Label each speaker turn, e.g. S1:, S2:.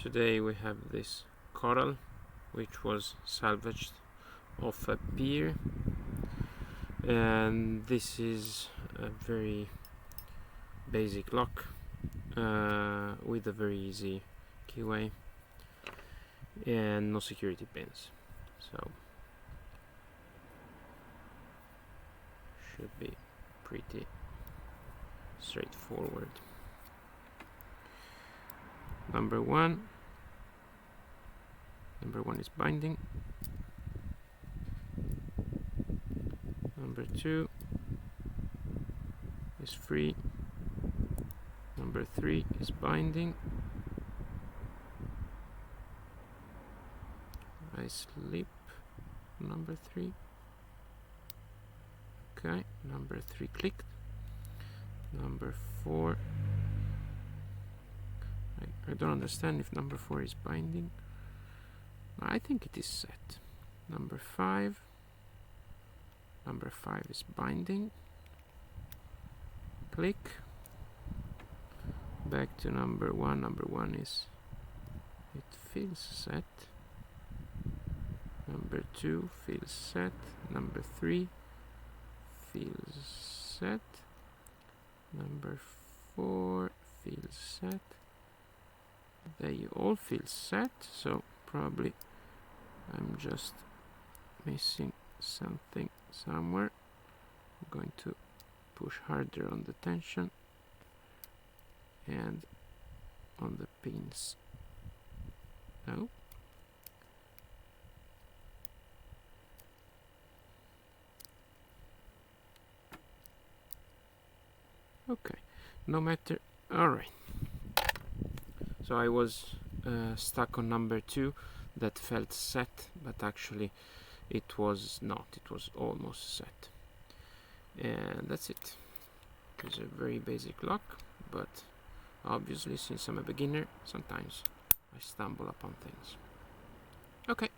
S1: Today we have this coral which was salvaged off a pier, and this is a very basic lock with a very easy keyway and no security pins, so should be pretty straightforward. Number one is binding. Number 2 is free. Number 3 is binding. I slip number 3. Okay, number 3 clicked. Number 4, I don't understand if number 4 is binding. I think it is set. Number 5 is binding. Click. Back to number 1. Number 1 is, it feels set. Number 2 feels set. Number 3 feels set. Number 4 feels set. They all feel set, so probably I'm just missing something somewhere. I'm going to push harder on the tension and on the pins. No. Okay, no matter. Alright. So I was stuck on number 2 that felt set, but actually it was not. It was almost set. And that's it. It's a very basic lock, but obviously since I'm a beginner, sometimes I stumble upon things. Okay.